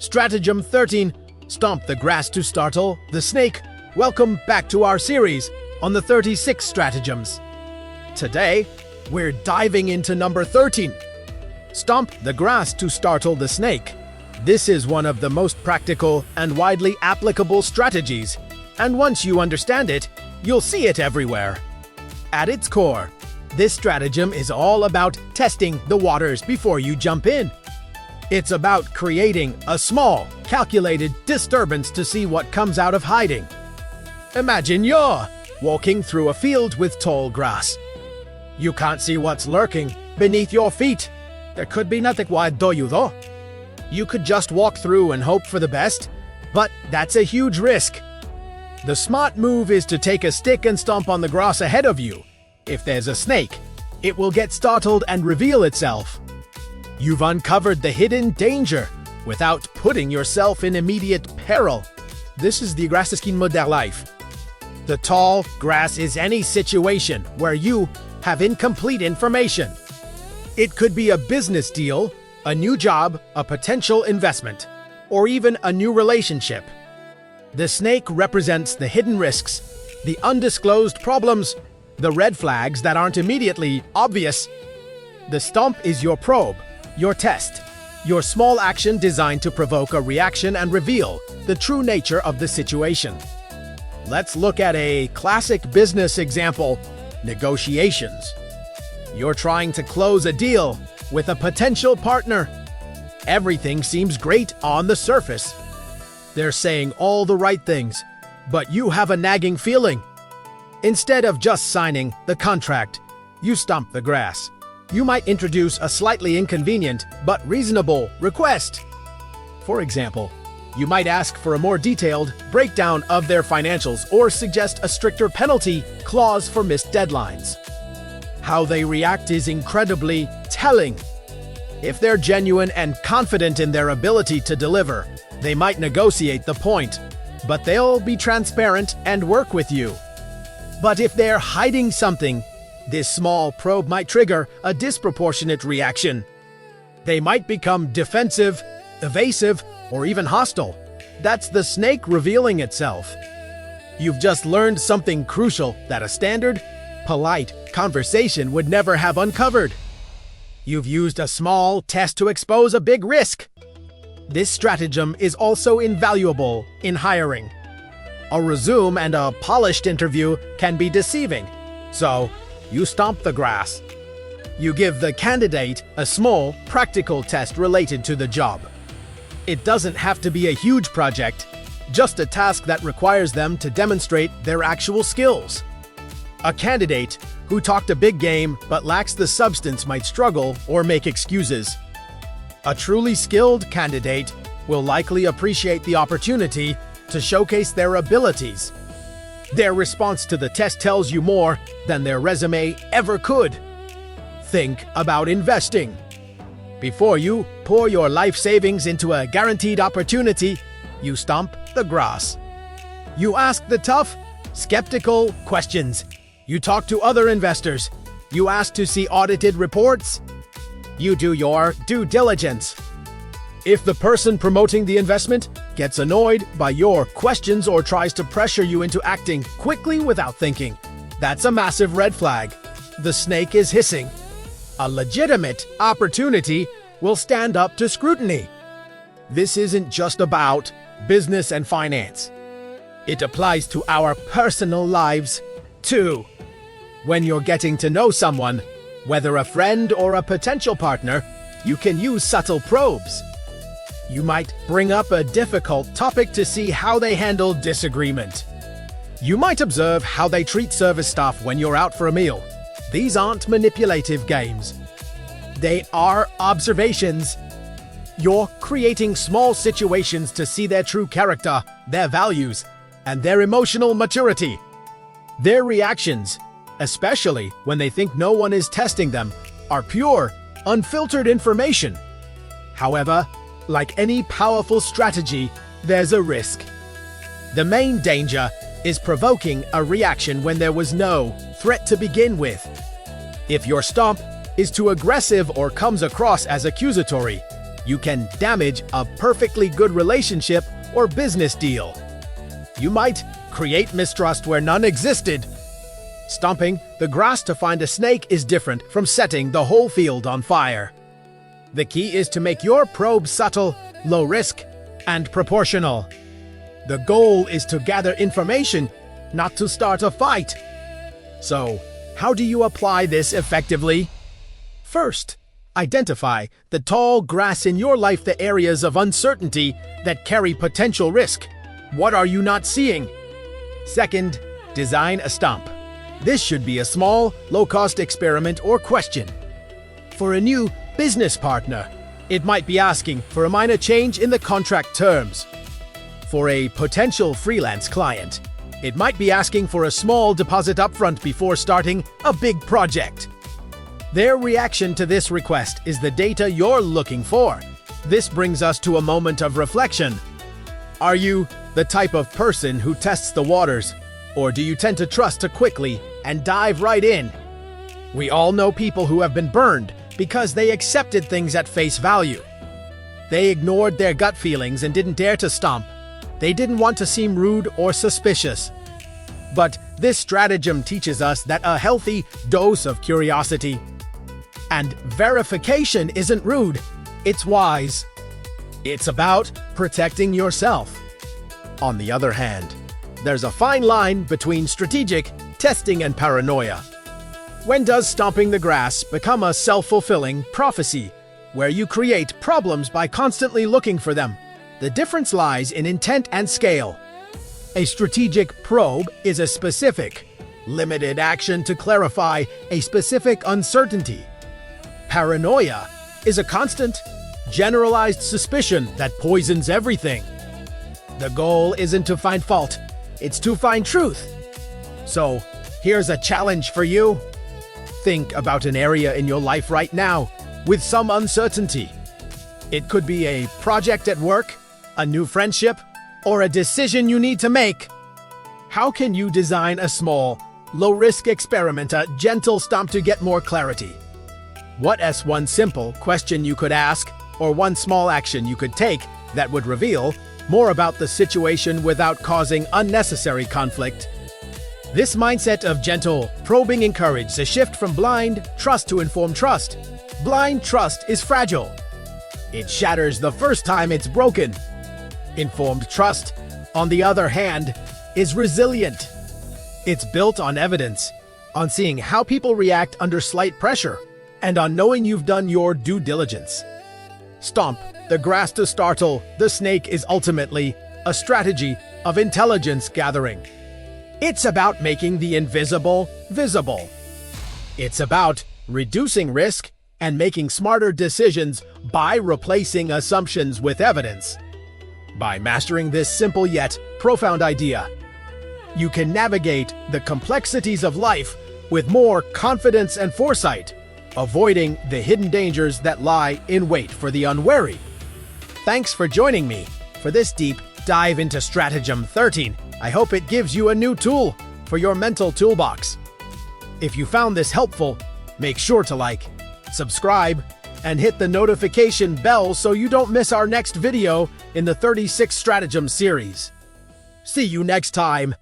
Stratagem 13, Stomp the grass to startle the snake. Welcome back to our series on the 36 stratagems. Today, we're diving into number 13, Stomp the grass to startle the snake. This is one of the most practical and widely applicable strategies, and once you understand it, you'll see it everywhere. At its core, this stratagem is all about testing the waters before you jump in. It's about creating a small, calculated disturbance to see what comes out of hiding. Imagine you're walking through a field with tall grass. You can't see what's lurking beneath your feet. There could be nothing. Why do you though? You could just walk through and hope for the best, but that's a huge risk. The smart move is to take a stick and stomp on the grass ahead of you. If there's a snake, it will get startled and reveal itself. You've uncovered the hidden danger without putting yourself in immediate peril. This is the grassiskin modern life. The tall grass is any situation where you have incomplete information. It could be a business deal, a new job, a potential investment, or even a new relationship. The snake represents the hidden risks, the undisclosed problems, the red flags that aren't immediately obvious. The stomp is your probe, your test, your small action designed to provoke a reaction and reveal the true nature of the situation. Let's look at a classic business example: negotiations. You're trying to close a deal with a potential partner. Everything seems great on the surface. They're saying all the right things, but you have a nagging feeling. Instead of just signing the contract, you stomp the grass. You might introduce a slightly inconvenient but reasonable request. For example, you might ask for a more detailed breakdown of their financials or suggest a stricter penalty clause for missed deadlines. How they react is incredibly telling. If they're genuine and confident in their ability to deliver, they might negotiate the point, but they'll be transparent and work with you. But if they're hiding something, this small probe might trigger a disproportionate reaction. They might become defensive, evasive, or even hostile. That's the snake revealing itself. You've just learned something crucial that a standard, polite conversation would never have uncovered. You've used a small test to expose a big risk. This stratagem is also invaluable in hiring. A resume and a polished interview can be deceiving, so you stomp the grass. You give the candidate a small, practical test related to the job. It doesn't have to be a huge project, just a task that requires them to demonstrate their actual skills. A candidate who talked a big game but lacks the substance might struggle or make excuses. A truly skilled candidate will likely appreciate the opportunity to showcase their abilities. Their response to the test tells you more than their resume ever could. Think about investing. Before you pour your life savings into a guaranteed opportunity, you stomp the grass. You ask the tough, skeptical questions. You talk to other investors. You ask to see audited reports. You do your due diligence. If the person promoting the investment gets annoyed by your questions or tries to pressure you into acting quickly without thinking, that's a massive red flag. The snake is hissing. A legitimate opportunity will stand up to scrutiny. This isn't just about business and finance. It applies to our personal lives, too. When you're getting to know someone, whether a friend or a potential partner, you can use subtle probes. You might bring up a difficult topic to see how they handle disagreement. You might observe how they treat service staff when you're out for a meal. These aren't manipulative games. They are observations. You're creating small situations to see their true character, their values, and their emotional maturity. Their reactions, especially when they think no one is testing them, are pure, unfiltered information. However, like any powerful strategy, there's a risk. The main danger is provoking a reaction when there was no threat to begin with. If your stomp is too aggressive or comes across as accusatory, You can damage a perfectly good relationship or business deal. You might create mistrust where none existed. Stomping the grass to find a snake is different from setting the whole field on fire. The key is to make your probe subtle, low risk, and proportional. The goal is to gather information, not to start a fight. So, how do you apply this effectively? First, identify the tall grass in your life, the areas of uncertainty that carry potential risk. What are you not seeing? Second, design a stomp. This should be a small, low-cost experiment or question. For a new business partner, it might be asking for a minor change in the contract terms. For a potential freelance client, it might be asking for a small deposit upfront before starting a big project. Their reaction to this request is the data you're looking for. This brings us to a moment of reflection. Are you the type of person who tests the waters, or do you tend to trust too quickly and dive right in? We all know people who have been burned because they accepted things at face value. They ignored their gut feelings and didn't dare to stomp. They didn't want to seem rude or suspicious. But this stratagem teaches us that a healthy dose of curiosity and verification isn't rude, it's wise. It's about protecting yourself. On the other hand, there's a fine line between strategic testing and paranoia. When does stomping the grass become a self-fulfilling prophecy, where you create problems by constantly looking for them? The difference lies in intent and scale. A strategic probe is a specific, limited action to clarify a specific uncertainty. Paranoia is a constant, generalized suspicion that poisons everything. The goal isn't to find fault, it's to find truth. So, here's a challenge for you. Think about an area in your life right now with some uncertainty. It could be a project at work, a new friendship, or a decision you need to make. How can you design a small, low-risk experiment, a gentle stomp to get more clarity? What's one simple question you could ask, or one small action you could take that would reveal more about the situation without causing unnecessary conflict? This mindset of gentle probing encourages a shift from blind trust to informed trust. Blind trust is fragile. It shatters the first time it's broken. Informed trust, on the other hand, is resilient. It's built on evidence, on seeing how people react under slight pressure, and on knowing you've done your due diligence. Stomp the grass to startle the snake is ultimately a strategy of intelligence gathering. It's about making the invisible visible. It's about reducing risk and making smarter decisions by replacing assumptions with evidence. By mastering this simple yet profound idea, you can navigate the complexities of life with more confidence and foresight, avoiding the hidden dangers that lie in wait for the unwary. Thanks for joining me for this deep dive into Stratagem 13. I hope it gives you a new tool for your mental toolbox. If you found this helpful, make sure to like, subscribe, and hit the notification bell so you don't miss our next video in the 36 Stratagem series. See you next time!